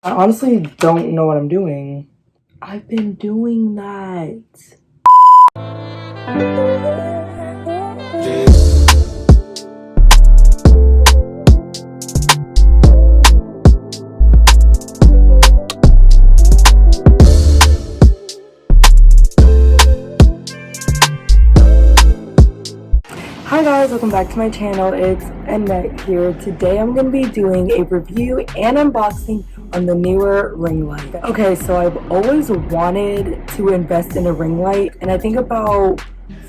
I honestly don't know what I'm doing. I've been doing that. Hi guys, welcome back to my channel. It's Annette here. Today I'm going to be doing a review and unboxing on the newer ring light. Okay, so I've always wanted to invest in a ring light, and I think about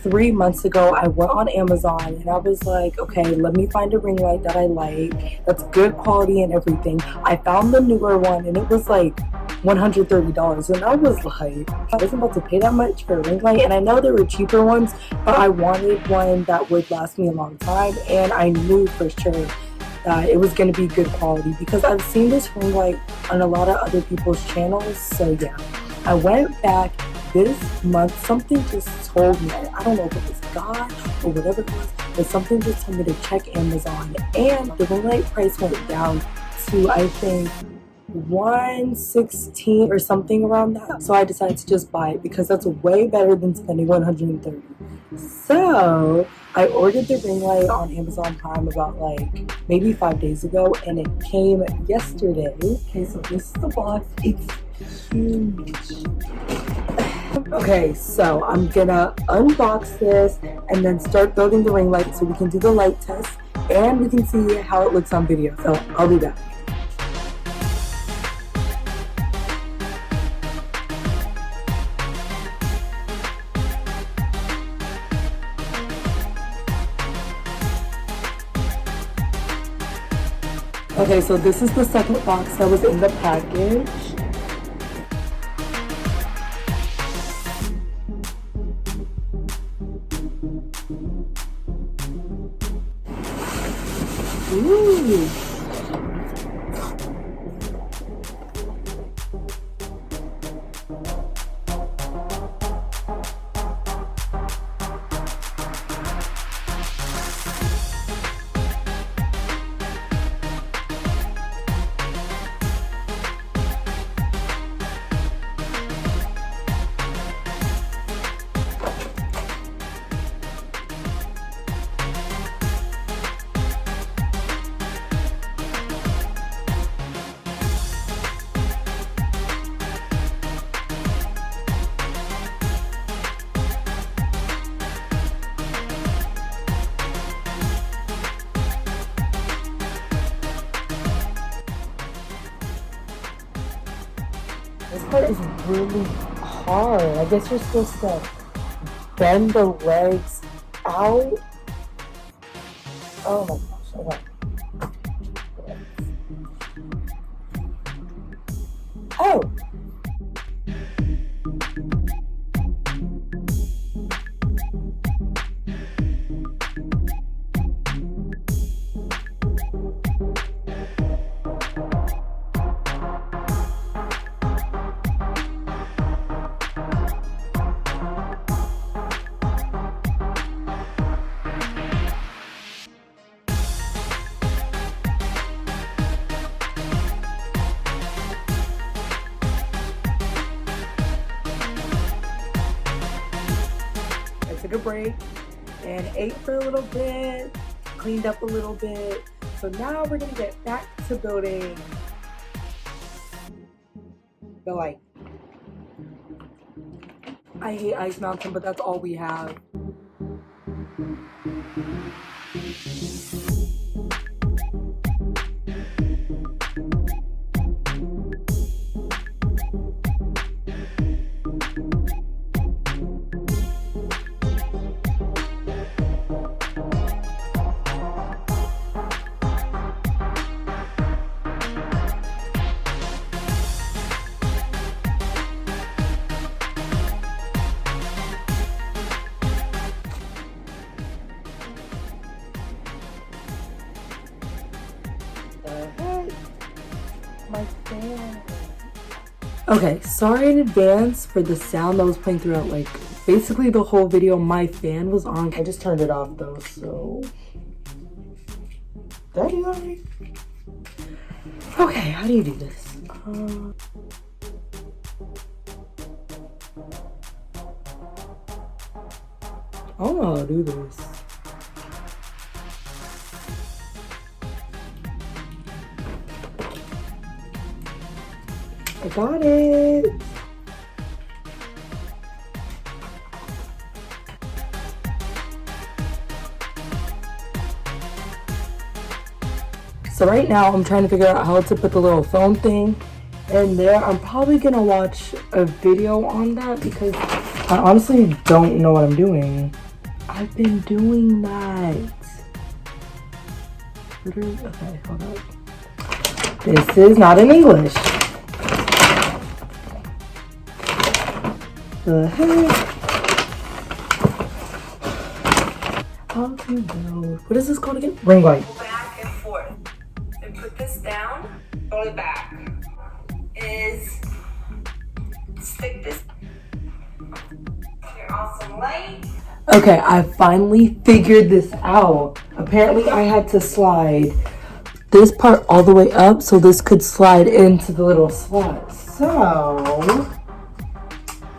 3 months ago I went on Amazon and I was like, okay, let me find a ring light that I like, that's good quality and everything. I found the newer one and it was like $130, and I was like, I wasn't about to pay that much for a ring light. And I know there were cheaper ones, but I wanted one that would last me a long time, and I knew for sure that it was going to be good quality because I've seen this ring light on a lot of other people's channels. So yeah, I went back this month. Something just told me, I don't know if it was God or whatever it was, but something just told me to check Amazon, and the ring light price went down to, I think, $116 or something around that. So I decided to just buy it because that's way better than spending $130. So I ordered the ring light on Amazon Prime about like maybe 5 days ago, and it came yesterday. Okay, so this is the box. It's huge. Okay, so I'm gonna unbox this and then start building the ring light so we can do the light test and we can see how it looks on video. So I'll be back. Okay, so this is the second box that was in the package. Ooh. This part is really hard. I guess you're supposed to bend the legs out. Oh my gosh, okay. Oh! Took a break and ate for a little bit, cleaned up a little bit. So now we're gonna get back to building the light. I hate Ice Mountain, but that's all we have. My fan. Okay, sorry in advance for the sound that was playing throughout like basically the whole video. My fan was on. I just turned it off though, so did I do that right? Okay, how do you do this? I don't know how to do this. I got it. So right now I'm trying to figure out how to put the little phone thing in there. I'm probably gonna watch a video on that because I honestly don't know what I'm doing. I've been doing that. Literally, okay, hold up. This is not in English. The heck? How do you know? What is this called again? Ring light. Back and forth. And put this down, roll it back. Is stick this. Your awesome light. Okay, I finally figured this out. Apparently I had to slide this part all the way up so this could slide into the little slot. So,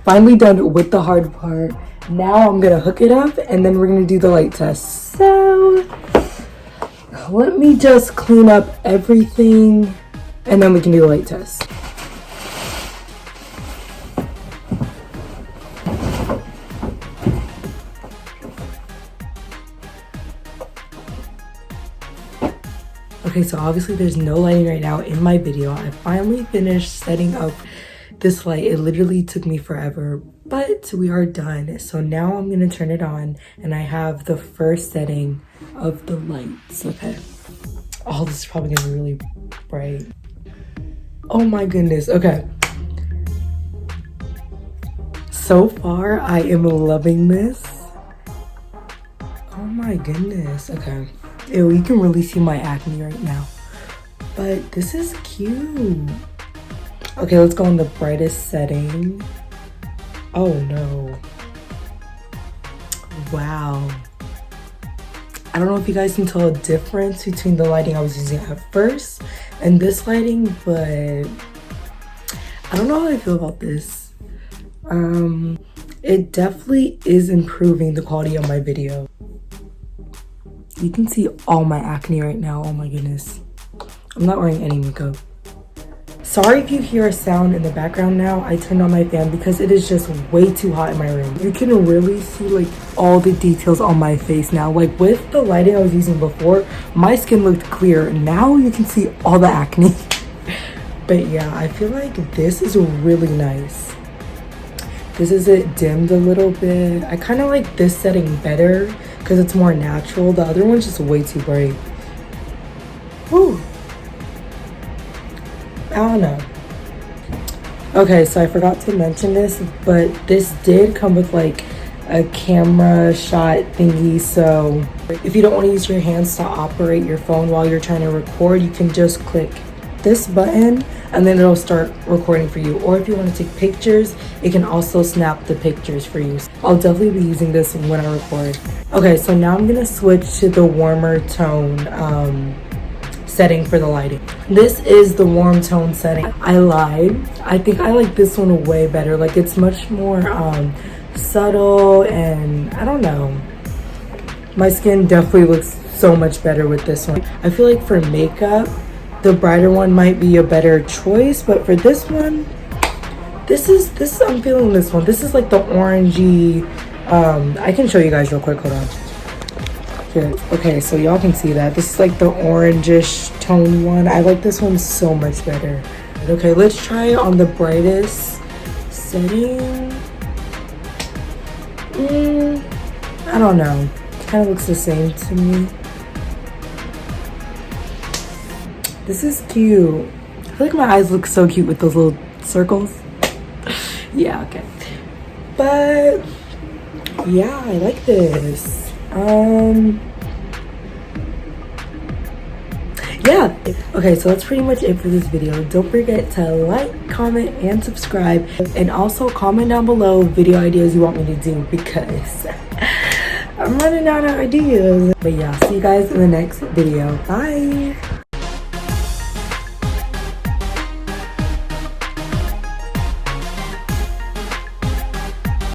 finally done with the hard part. Now I'm gonna hook it up and then we're gonna do the light test. So, let me just clean up everything and then we can do the light test. Okay, so obviously there's no lighting right now in my video. I finally finished setting up this light. It literally took me forever, but we are done. So now I'm gonna turn it on and I have the first setting of the lights, okay? Oh, this is probably gonna be really bright. Oh my goodness, okay. So far, I am loving this. Oh my goodness, okay. Ew, you can really see my acne right now. But this is cute. Okay, let's go on the brightest setting. Oh no. Wow. I don't know if you guys can tell a difference between the lighting I was using at first and this lighting, but I don't know how I feel about this. It definitely is improving the quality of my video. You can see all my acne right now. Oh my goodness. I'm not wearing any makeup. Sorry if you hear a sound in the background now. I turned on my fan because it is just way too hot in my room. You can really see like all the details on my face now. Like with the lighting I was using before, my skin looked clear. Now you can see all the acne. But yeah, I feel like this is really nice. This is it dimmed a little bit. I kind of like this setting better because it's more natural. The other one's just way too bright. Whew. I don't know. Okay, so I forgot to mention this, but this did come with like a camera shot thingy. So if you don't want to use your hands to operate your phone while you're trying to record, you can just click this button and then it'll start recording for you. Or if you want to take pictures, it can also snap the pictures for you. I'll definitely be using this when I record. Okay, so now I'm gonna switch to the warmer tone setting for the lighting. This is the warm tone setting. I lied. I think I like this one way better. Like it's much more subtle and I don't know. My skin definitely looks so much better with this one. I feel like for makeup, the brighter one might be a better choice, but for this one, I'm feeling this one. This is like the orangey, I can show you guys real quick, hold on. Here, okay, so y'all can see that. This is like the orangish tone one. I like this one so much better. Okay, let's try it on the brightest setting. I don't know. It kind of looks the same to me. This is cute. I feel like my eyes look so cute with those little circles. Yeah, okay. But yeah, I like this. Yeah, okay, so that's pretty much it for this video. Don't forget to like, comment, and subscribe, and also comment down below video ideas you want me to do because I'm running out of ideas. But yeah, see you guys in the next video. Bye.